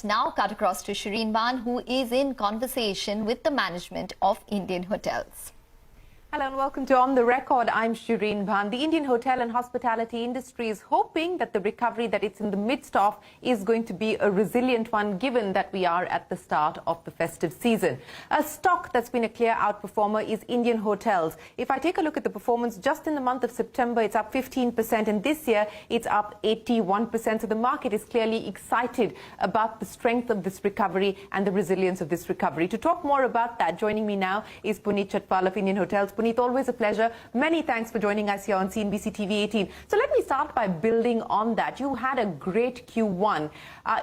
Now cut across to Shireen Ban, who is in conversation with the management of Indian hotels. Hello and welcome to On the Record. I'm Shireen Ban. The Indian hotel and hospitality industry is hoping that the recovery that it's in the midst of is going to be a resilient one, given that we are at the start of the festive season. A stock that's been a clear outperformer is Indian hotels. If I take a look at the performance just in the month of September, it's up 15%, and this year it's up 81%. So the market is clearly excited about the strength of this recovery and the resilience of this recovery. To talk more about that, joining me now is Puneet Chhatwal of Indian Hotels. Puneet, always a pleasure. Many thanks for joining us here on CNBC-TV18. So let me start by building on that. You had a great Q1.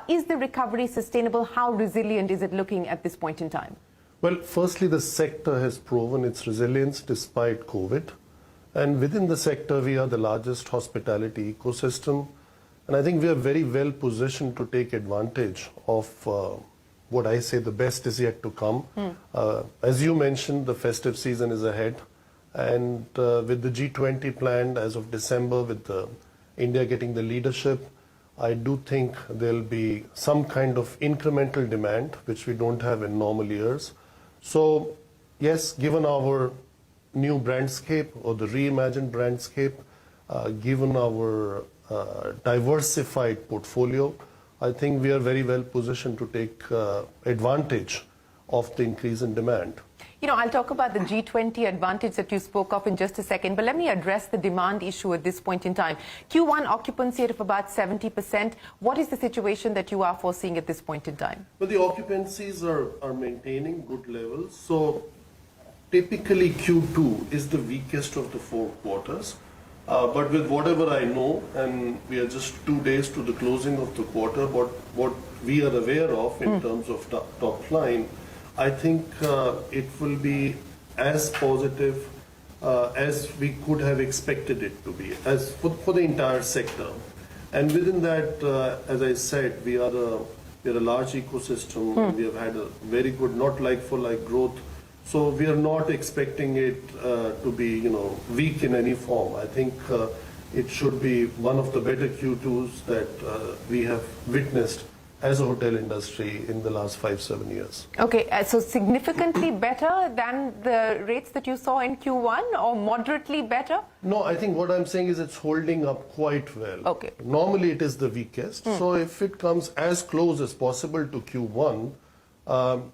Is the recovery sustainable? How resilient is it looking at this point in time? Well, firstly, the sector has proven its resilience despite COVID. And within the sector, we are the largest hospitality ecosystem. And I think we are very well positioned to take advantage of what I say the best is yet to come. As you mentioned, the festive season is ahead. And with the G20 planned as of December, with India getting the leadership, I do think there'll be some kind of incremental demand, which we don't have in normal years. So, yes, given our new brandscape or the reimagined brandscape, given our diversified portfolio, I think we are very well positioned to take advantage of the increase in demand. You know, I'll talk about the G20 advantage that you spoke of in just a second, but let me address the demand issue at this point in time. Q1 occupancy at about 70%. What is the situation that you are foreseeing at this point in time? Well, the occupancies are maintaining good levels. So typically Q2 is the weakest of the 4 quarters. But with whatever I know, and we are just 2 days to the closing of the quarter, what we are aware of in terms of top line, I think it will be as positive as we could have expected it to be, as for the entire sector. And within that, as I said, we are a large ecosystem. We have had a very good, not like-for-like growth. So we are not expecting it to be, weak in any form. I think it should be one of the better Q2s that we have witnessed as a hotel industry in the last 5-7 years. Okay, so significantly better than the rates that you saw in Q1, or moderately better? No, I think what I'm saying is it's holding up quite well. Okay. Normally it is the weakest. So if it comes as close as possible to Q1,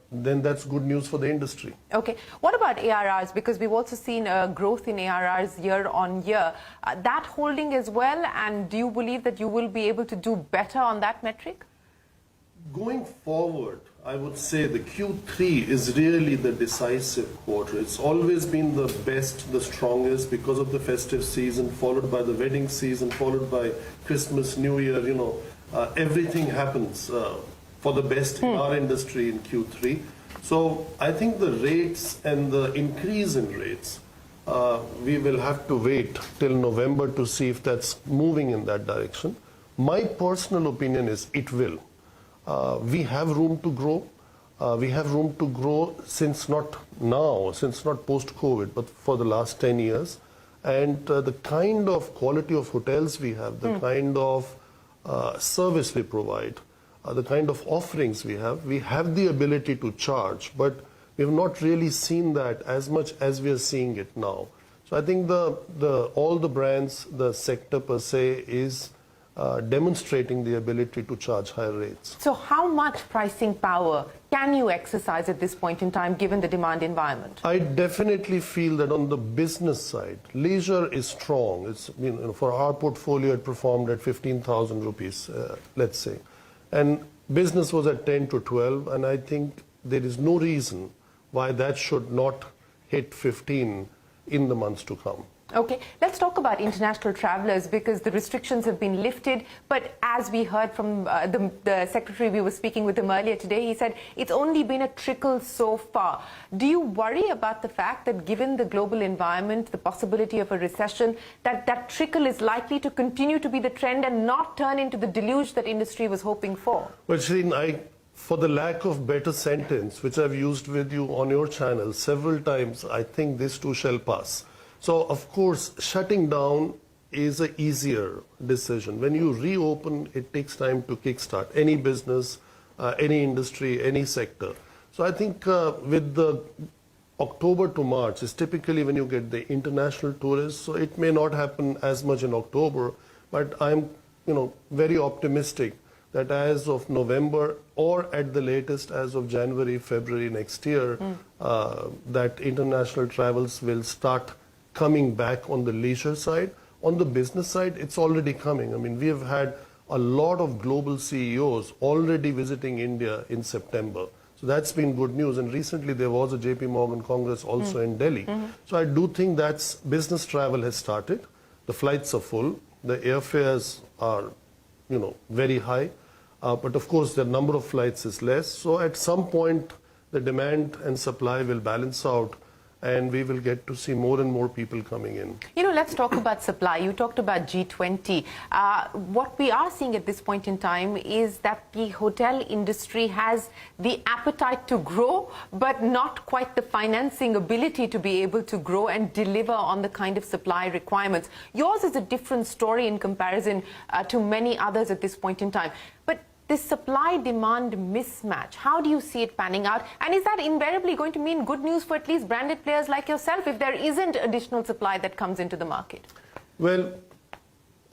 then that's good news for the industry. Okay. What about ARRs? Because we've also seen a growth in ARRs year on year. That holding as well, and do you believe that you will be able to do better on that metric? Going forward, I would say the Q3 is really the decisive quarter. It's always been the best, the strongest, because of the festive season, followed by the wedding season, followed by Christmas, New Year, everything happens for the best in our industry in Q3. So I think the rates and the increase in rates, we will have to wait till November to see if that's moving in that direction. My personal opinion is it will. We have room to grow. We have room to grow since not post-COVID, but for the last 10 years. And the kind of quality of hotels we have, the kind of service we provide, the kind of offerings we have the ability to charge, but we have not really seen that as much as we are seeing it now. So I think all the brands, the sector per se is demonstrating the ability to charge higher rates. So how much pricing power can you exercise at this point in time, given the demand environment? I definitely feel that on the business side, leisure is strong. It's, for our portfolio, it performed at 15,000 rupees, let's say. And business was at 10 to 12, and I think there is no reason why that should not hit 15 in the months to come. Okay, let's talk about international travelers, because the restrictions have been lifted. But as we heard from the secretary, we were speaking with him earlier today, he said it's only been a trickle so far. Do you worry about the fact that given the global environment, the possibility of a recession, that trickle is likely to continue to be the trend and not turn into the deluge that industry was hoping for? Well, Shireen, for the lack of better sentence, which I've used with you on your channel several times, I think this too shall pass. So, of course, shutting down is an easier decision. When you reopen, it takes time to kickstart any business, any industry, any sector. So I think with the October to March is typically when you get the international tourists. So it may not happen as much in October, but I'm very optimistic that as of November or at the latest as of January, February next year, that international travels will start coming back on the leisure side. On the business side, it's already coming. I mean, we have had a lot of global CEOs already visiting India in September. So that's been good news. And recently there was a JP Morgan Congress also in Delhi. So I do think that business travel has started. The flights are full. The airfares are, very high. But of course, the number of flights is less. So at some point, the demand and supply will balance out, and we will get to see more and more people coming in. Let's talk about supply. You talked about G20. What we are seeing at this point in time is that the hotel industry has the appetite to grow, but not quite the financing ability to be able to grow and deliver on the kind of supply requirements. Yours is a different story in comparison to many others at this point in time. But this supply-demand mismatch, how do you see it panning out? And is that invariably going to mean good news for at least branded players like yourself if there isn't additional supply that comes into the market? Well,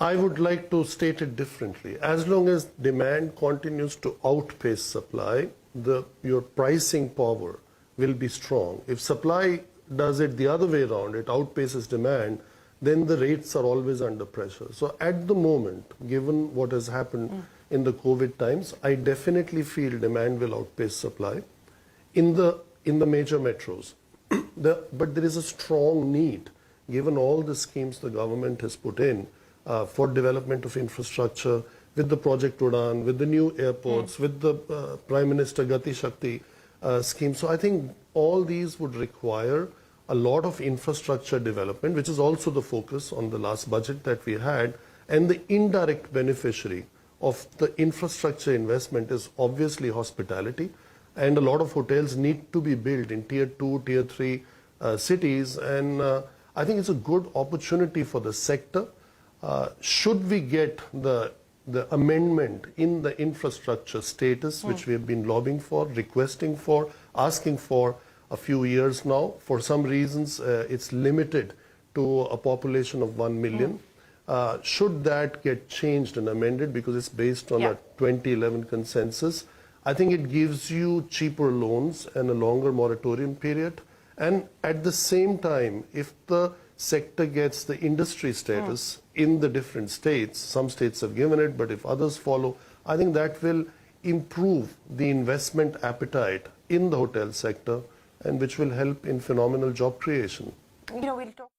I would like to state it differently. As long as demand continues to outpace supply, your pricing power will be strong. If supply does it the other way around, it outpaces demand, then the rates are always under pressure. So at the moment, given what has happened in the COVID times, I definitely feel demand will outpace supply in the major metros. But there is a strong need, given all the schemes the government has put in for development of infrastructure, with the Project Udan, with the new airports, with the Prime Minister Gati Shakti scheme. So I think all these would require a lot of infrastructure development, which is also the focus on the last budget that we had. And the indirect beneficiary of the infrastructure investment is obviously hospitality. And a lot of hotels need to be built in tier 2, tier 3 cities. And I think it's a good opportunity for the sector. Should we get the amendment in the infrastructure status, which we have been lobbying for, requesting for, asking for a few years now. For some reasons, it's limited to a population of 1 million. Should that get changed and amended, because it's based on a 2011 consensus, I think it gives you cheaper loans and a longer moratorium period. And at the same time, if the sector gets the industry status in the different states, some states have given it, but if others follow, I think that will improve the investment appetite in the hotel sector, and which will help in phenomenal job creation. We'll talk